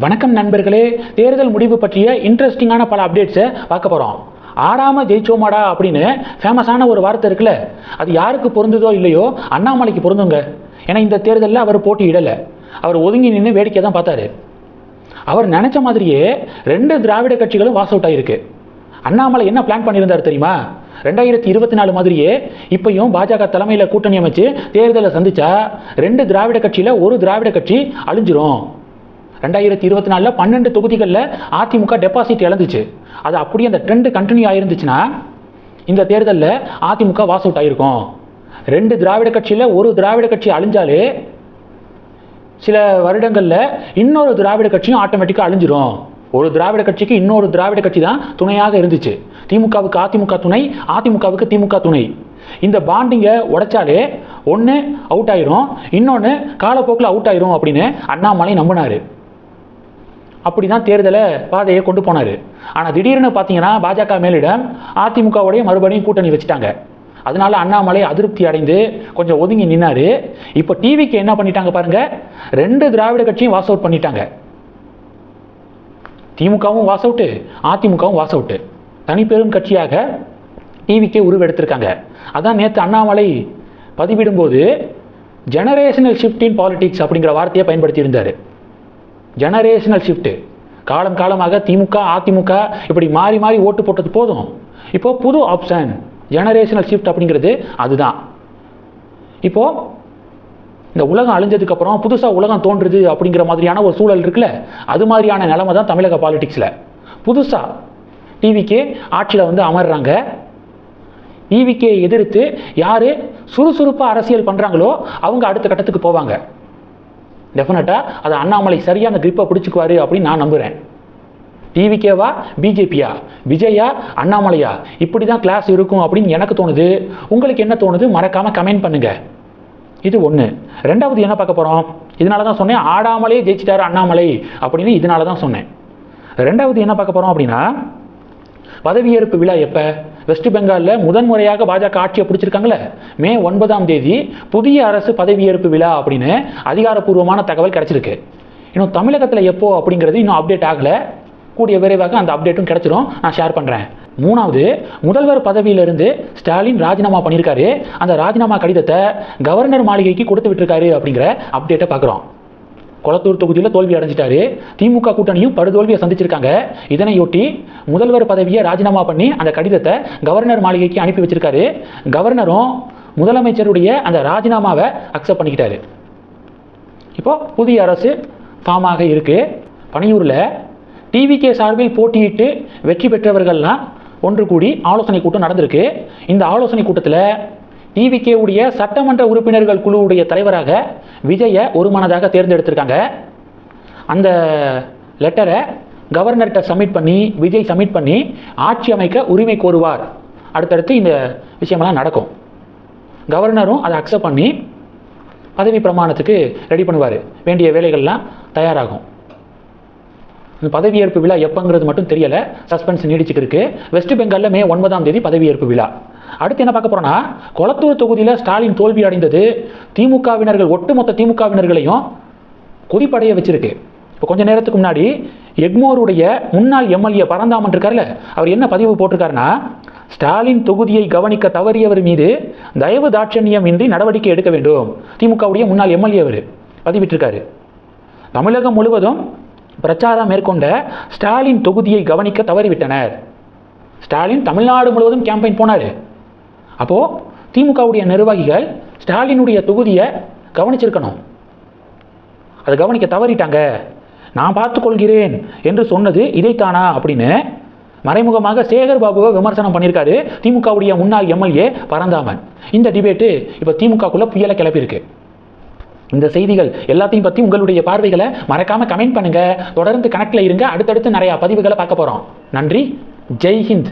வணக்கம் நண்பர்களே, தேர்தல் முடிவு பற்றிய இன்ட்ரெஸ்டிங்கான பல அப்டேட்ஸை பார்க்க போகிறோம். ஆடாம ஜெயிச்சோமாடா அப்படின்னு ஃபேமஸான ஒரு வார்த்தை இருக்குல்ல, அது யாருக்கு பொருந்ததோ இல்லையோ அண்ணாமலைக்கு பொருந்துங்க. ஏன்னா இந்த தேர்தலில் அவர் போட்டியிடலை, அவர் ஒதுங்கி நின்று வேடிக்கை தான் பார்த்தாரு. அவர் நினச்ச மாதிரியே 2 திராவிட கட்சிகளும் வாஸ் அவுட் ஆகிருக்கு. அண்ணாமலை என்ன பிளான் பண்ணியிருந்தார் தெரியுமா? 2024 மாதிரியே இப்பயும் பாஜக தலைமையில் கூட்டணி அமைச்சு தேர்தலை சந்திச்சா 2 திராவிட கட்சியில் ஒரு திராவிட கட்சி அழிஞ்சிரும். 2024 12 தொகுதிகளில் அதிமுக டெபாசிட் இழந்துச்சு. அது அப்படியே அந்த ட்ரெண்ட் கண்டினியூ ஆயிருந்துச்சுன்னா இந்த தேர்தலில் அதிமுக வாஸ் அவுட் ஆயிருக்கும். 2 திராவிட கட்சியில் ஒரு திராவிட கட்சி அழிஞ்சாலே சில வருடங்களில் இன்னொரு திராவிட கட்சியும் ஆட்டோமேட்டிக்காக அழிஞ்சிரும். ஒரு திராவிட கட்சிக்கு இன்னொரு திராவிட கட்சி தான் துணையாக இருந்துச்சு. திமுகவுக்கு அதிமுக துணை, அதிமுகவுக்கு திமுக துணை. இந்த பாண்டிங்கை உடைச்சாலே ஒன்று அவுட் ஆயிரும், இன்னொன்று காலப்போக்கில் அவுட் ஆயிரும் அப்படின்னு அண்ணாமலை நம்பினார். அப்படி தான் தேர்தலை பாதையை கொண்டு போனார். ஆனால் திடீர்னு பார்த்தீங்கன்னா பாஜக மேலிடம் அதிமுகவுடைய மறுபடியும் கூட்டணி வச்சுட்டாங்க. அதனால அண்ணாமலை அதிருப்தி அடைந்து கொஞ்சம் ஒதுங்கி நின்னார். இப்போ டிவிக்கு என்ன பண்ணிட்டாங்க பாருங்க, 2 திராவிட கட்சியும் வாஸ் அவுட் பண்ணிட்டாங்க. திமுகவும் வாஸ் அவுட்டு, அதிமுகவும் வாஸ் அவுட்டு. தனிப்பெரும் கட்சியாக டிவிக்கே உருவெடுத்திருக்காங்க. அதான் நேற்று அண்ணாமலை பதிவிடும்போது ஜெனரேஷனல் ஷிஃப்ட் இன் பாலிடிக்ஸ் அப்படிங்கிற வார்த்தையை பயன்படுத்தியிருந்தார். ஜெனரேஷனல் ஷிஃப்ட்டு, காலம் காலமாக திமுக அதிமுக இப்படி மாறி மாறி ஓட்டு போட்டது போதும், இப்போ புது ஆப்ஷன் ஜெனரேஷனல் ஷிஃப்ட் அப்படிங்கிறது அதுதான். இப்போ இந்த உலகம் அழிஞ்சதுக்கப்புறம் புதுசாக உலகம் தோன்றுது அப்படிங்கிற மாதிரியான ஒரு சூழல் இருக்குல்ல, அது மாதிரியான நிலைமை தான் தமிழக பாலிடிக்ஸில். புதுசாக டிவிக்கே ஆட்சியில் அமர்றாங்க. டிவிக்கே எதிர்த்து யார் சுறுசுறுப்பாக அரசியல் பண்ணுறாங்களோ அவங்க அடுத்த கட்டத்துக்கு போவாங்க. டெஃபினட்டாக அதை அண்ணாமலை சரியான கிரிப்பை பிடிச்சிக்குவாரு அப்படின்னு நான் நம்புகிறேன். டிவிக்கேவா, பிஜேபியா, விஜயா, அண்ணாமலையா, இப்படி தான் கிளாஸ் இருக்கும் அப்படின்னு எனக்கு தோணுது. உங்களுக்கு என்ன தோணுது மறக்காமல் கமெண்ட் பண்ணுங்க. இது ஒன்று. ரெண்டாவது என்ன பார்க்க போகிறோம், இதனால தான் சொன்னேன் ஆடாமலே ஜெயிச்சிட்டாரு அண்ணாமலை அப்படின்னு, இதனால தான் சொன்னேன். ரெண்டாவது என்ன பார்க்க போகிறோம் அப்படின்னா, பதவியேற்பு விழா எப்போ? வெஸ்ட் பெங்காலில் முதன்முறையாக பாஜக ஆட்சியை பிடிச்சிருக்காங்களே, மே 9ஆம் தேதி புதிய அரசு பதவியேற்பு விழா அப்படின்னு அதிகாரப்பூர்வமான தகவல் கிடைச்சிருக்கு. இன்னும் தமிழகத்தில் எப்போ அப்படிங்கிறது இன்னும் அப்டேட் ஆகலை. கூடிய விரைவாக அந்த அப்டேட்டும் கிடைச்சிரும், நான் ஷேர் பண்ணுறேன். மூணாவது, முதல்வர் பதவியிலிருந்து ஸ்டாலின் ராஜினாமா பண்ணியிருக்காரு. அந்த ராஜினாமா கடிதத்தை கவர்னர் மாளிகைக்கு கொடுத்து விட்டுருக்காரு அப்படிங்கிற அப்டேட்டை பார்க்குறோம். கொளத்தூர் தொகுதியில் தோல்வி அடைஞ்சிட்டாரு. திமுக கூட்டணியும் படுதோல்வியை சந்திச்சிருக்காங்க. இதனையொட்டி முதல்வர் பதவியை ராஜினாமா பண்ணி அந்த கடிதத்தை கவர்னர் மாளிகைக்கு அனுப்பி வச்சிருக்காரு. கவர்னரும் முதலமைச்சருடைய அந்த ராஜினாமாவை அக்செப்ட் பண்ணிக்கிட்டாரு. இப்போ புதிய அரசு ஃபார்ம் ஆக இருக்கு. பணியூரில் டிவிகே சார்பில் போட்டியிட்டு வெற்றி பெற்றவர்கள்லாம் ஒன்று கூடி ஆலோசனை கூட்டம் நடந்திருக்கு. இந்த ஆலோசனை கூட்டத்தில் டிவிகே உடைய சட்டமன்ற உறுப்பினர்கள் குழுவுடைய தலைவராக விஜயை ஒருமனதாக தேர்ந்தெடுத்திருக்காங்க. அந்த லெட்டரை கவர்னர்கிட்ட சப்மிட் பண்ணி விஜய் சப்மிட் பண்ணி ஆட்சி அமைக்க உரிமை கோருவார். அடுத்தடுத்து இந்த விஷயமெல்லாம் நடக்கும். கவர்னரும் அதை அக்செப்ட் பண்ணி பதவி பிரமாணத்துக்கு ரெடி பண்ணுவார். வேண்டிய வேலைகள்லாம் தயாராகும். இந்த பதவியேற்பு விழா எப்போங்கிறது மட்டும் தெரியலை, சஸ்பென்ஸ் நீடிச்சுக்கிருக்கு. வெஸ்ட் பெங்காலில் மே 9ஆம் தேதி பதவியேற்பு விழா. அடுத்து என்ன பார்க்க போறோம்னா, கொளத்தூர் தொகுதியில் ஸ்டாலின் தோல்வி அடைந்தது திமுகவினர்கள், ஒட்டுமொத்த திமுகவினர்களையும் கொதிப்படைய வச்சிருக்கு. இப்போ கொஞ்ச நேரத்துக்கு முன்னாடி எக்மோருடைய முன்னாள் எம்எல்ஏ பரந்தாமன் இருக்கார்ல, அவர் என்ன பதிவு போட்டிருக்காருன்னா, ஸ்டாலின் தொகுதியை கவனிக்க தவறியவர் மீது தயவு தாட்சண்யம் இன்றி நடவடிக்கை எடுக்க வேண்டும். திமுகவுடைய முன்னாள் எம்எல்ஏ அவர் பதிவிட்டிருக்காரு. தமிழகம் முழுவதும் பிரச்சாரம் மேற்கொண்ட ஸ்டாலின் தொகுதியை கவனிக்க தவறிவிட்டனர். ஸ்டாலின் தமிழ்நாடு முழுவதும் கேம்பெயின் போனார். அப்போது திமுகவுடைய நிர்வாகிகள் ஸ்டாலினுடைய தொகுதியை கவனிச்சிருக்கணும். அதை கவனிக்க தவறிட்டாங்க. நான் பார்த்துக்கொள்கிறேன் என்று சொன்னது இதைத்தானா அப்படின்னு மறைமுகமாக சேகர் பாபுவை விமர்சனம் பண்ணியிருக்காரு திமுகவுடைய முன்னாள் எம்எல்ஏ பரந்தாமன். இந்த டிபேட்டு இப்போ திமுகக்குள்ள புயலை கிளப்பியிருக்கு. இந்த செய்திகள் எல்லாத்தையும் பற்றி உங்களுடைய பார்வைகளை மறக்காமல் கமெண்ட் பண்ணுங்கள். தொடர்ந்து கனெக்டில் இருங்க. அடுத்தடுத்து நிறையா பதிவுகளை பார்க்க போகிறோம். நன்றி. ஜெய் ஹிந்த்.